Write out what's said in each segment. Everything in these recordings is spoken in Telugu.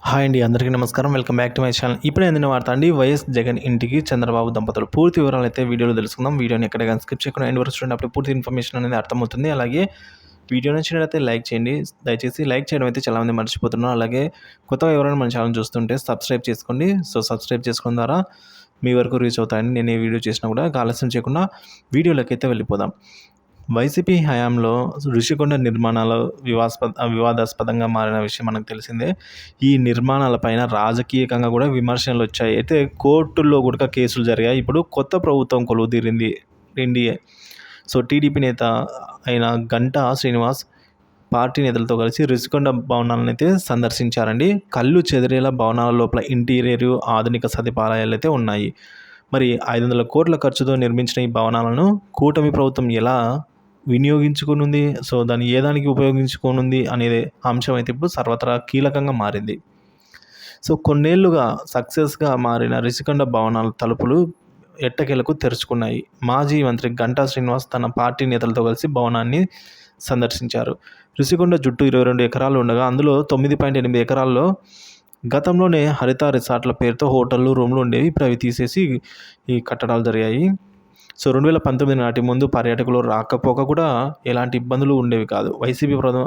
హాయ్ అండి, అందరికీ నమస్కారం. Welcome back to my channel. ఇప్పుడే అందిన వార్త అండి. వైఎస్ జగన్ ఇంటికి చంద్రబాబు దంపతులు. పూర్తి వివరాలు అయితే వీడియోలో తెలుసుకుందాం. వీడియోని ఎక్కడ కానీ స్కిప్ చేయకుండా ఎండ్ వరకు చూడండి. అప్పుడు పూర్తి ఇన్ఫర్మేషన్ అనేది అర్థమవుతుంది. అలాగే వీడియో నచ్చినట్లయితే లైక్ చేయండి. దయచేసి లైక్ చేయడం అయితే చాలామంది మర్చిపోతున్నారు. అలాగే కొత్తగా ఎవరైనా మన ఛానల్ చూస్తుంటే సబ్స్క్రైబ్ చేసుకోండి. సో సబ్స్క్రైబ్ చేసుకోవడం ద్వారా మీ వరకు రీచ్ అవుతాయని నేను ఏ వీడియో చేసినా కూడా ఆలస్యం చేయకుండా వీడియోలోకి అయితే వెళ్ళిపోదాం. వైసీపీ హయాంలో ఋషికొండ నిర్మాణాలు వివాదాస్పదంగా మారిన విషయం మనకు తెలిసిందే. ఈ నిర్మాణాలపైన రాజకీయంగా కూడా విమర్శలు వచ్చాయి. అయితే కోర్టుల్లో కూడా కేసులు జరిగాయి. ఇప్పుడు కొత్త ప్రభుత్వం కొలువుదీరింది ఎన్డీఏ. సో టీడీపీ నేత అయిన గంటా శ్రీనివాస్ పార్టీ నేతలతో కలిసి ఋషికొండ భవనాలను అయితే సందర్శించారండి. కళ్ళు చెదిరేలా భవనాల లోపల ఇంటీరియర్ ఆధునిక సదుపాయాలు అయితే ఉన్నాయి. మరి 500 కోట్ల ఖర్చుతో నిర్మించిన ఈ భవనాలను కూటమి ప్రభుత్వం ఎలా వినియోగించుకునుంది, సో దాన్ని ఏ దానికి ఉపయోగించుకోనుంది అనేది అంశం అయితే ఇప్పుడు సర్వత్రా కీలకంగా మారింది. సో కొన్నేళ్లుగా సక్సెస్గా మారిన రిషికొండ భవనాల తలుపులు ఎట్టకేలకు తెరుచుకున్నాయి. మాజీ మంత్రి గంటా శ్రీనివాస్ తన పార్టీ నేతలతో కలిసి భవనాన్ని సందర్శించారు. ఋషికొండ జుట్టు 22 ఎకరాలు ఉండగా అందులో 9.8 ఎకరాల్లో గతంలోనే హరిత రిసార్ట్ల పేరుతో హోటళ్ళు, రూమ్లు ఉండేవి. ఇప్పుడు అవి తీసేసి ఈ కట్టడాలు జరిగాయి. సో 2019 నాటి ముందు పర్యాటకులు రాకపోక కూడా ఎలాంటి ఇబ్బందులు ఉండేవి కాదు. వైసీపీ ప్రభుత్వం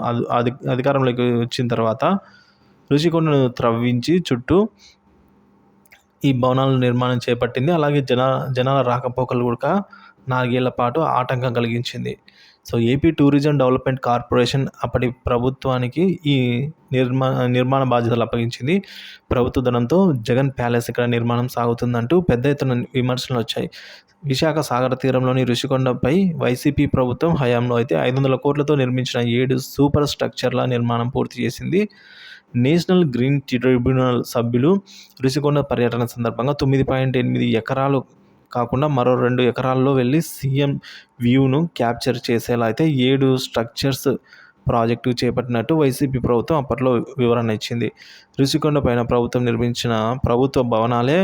అధికారంలోకి వచ్చిన తర్వాత ఋషికొండను త్రవ్వించి చుట్టూ ఈ భవనాల నిర్మాణం చేపట్టింది. అలాగే జనాల రాకపోకలు కూడా 4 ఏళ్ల పాటు ఆటంకం కలిగించింది. So AP tourism development corporation అప్పటి ప్రభుత్వానికి ఈ నిర్మాణ బాధ్యతలు అప్పగించింది. ప్రభుత్వ ధనంతో జగన్ ప్యాలెస్ ఇక్కడ నిర్మాణం సాగుతుందంటూ పెద్ద ఎత్తున విమర్శలు వచ్చాయి. విశాఖ సాగర తీరంలోని ఋషికొండపై వైసీపీ ప్రభుత్వం హయాంలో అయితే 500 కోట్లతో నిర్మించిన 7 సూపర్ స్ట్రక్చర్ల నిర్మాణం పూర్తి చేసింది. నేషనల్ గ్రీన్ ట్రిబ్యునల్ సభ్యులు ఋషికొండ పర్యటన సందర్భంగా 9.8 ఎకరాలు కాకుండా మరో 2 ఎకరాల్లో వెళ్ళి సీఎం వ్యూను క్యాప్చర్ చేసేలా అయితే 7 స్ట్రక్చర్స్ ప్రాజెక్టు చేపట్టినట్టు వైసీపీ ప్రభుత్వం అప్పట్లో వివరణ ఇచ్చింది. ఋషికొండ పైన ప్రభుత్వం నిర్మించిన ప్రభుత్వ భవనాలే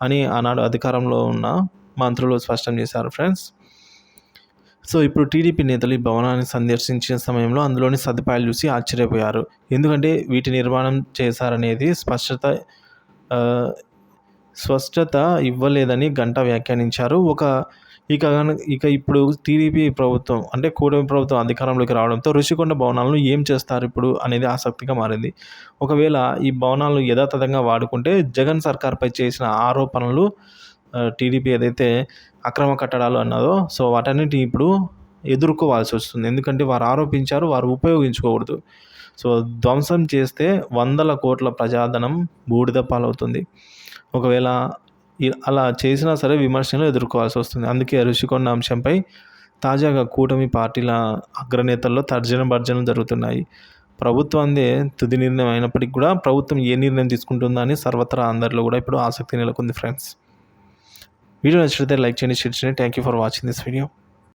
అని ఆనాడు అధికారంలో ఉన్న మంత్రులు స్పష్టం చేశారు ఫ్రెండ్స్. సో ఇప్పుడు టీడీపీ నేతలు ఈ భవనాన్ని సందర్శించిన సమయంలో అందులోని సదుపాయాలు చూసి ఆశ్చర్యపోయారు. ఎందుకంటే వీటి నిర్మాణం చేశారనేది స్పష్టత ఇవ్వలేదని గంటా వ్యాఖ్యానించారు. ఇక ఇప్పుడు టీడీపీ ప్రభుత్వం అంటే కూటమి ప్రభుత్వం అధికారంలోకి రావడంతో ఋషికొండ భవనాలను ఏం చేస్తారు ఇప్పుడు అనేది ఆసక్తిగా మారింది. ఒకవేళ ఈ భవనాలను యథాతథంగా వాడుకుంటే జగన్ సర్కార్పై చేసిన ఆరోపణలు టీడీపీ ఏదైతే అక్రమ కట్టడాలు అన్నదో సో వాటన్నిటిని ఇప్పుడు ఎదుర్కోవాల్సి వస్తుంది. ఎందుకంటే వారు ఆరోపించారు, వారు ఉపయోగించుకోకూడదు. సో ధ్వంసం చేస్తే 100 కోట్ల ప్రజాధనం బూడిద పాలవుతుంది. ఒకవేళ అలా చేసినా సరే విమర్శలు ఎదుర్కోవాల్సి వస్తుంది. అందుకే ఋషికొండ అంశంపై తాజాగా కూటమి పార్టీల అగ్రనేతల్లో తర్జన భర్జనలు జరుగుతున్నాయి. ప్రభుత్వందే తుది నిర్ణయం అయినప్పటికీ కూడా ప్రభుత్వం ఏ నిర్ణయం తీసుకుంటుందా అని సర్వత్రా అందరిలో కూడా ఇప్పుడు ఆసక్తి నెలకొంది ఫ్రెండ్స్. వీడియో నచ్చితే లైక్ చేయండి, షేర్ చేయండి. Thank you for watching this video.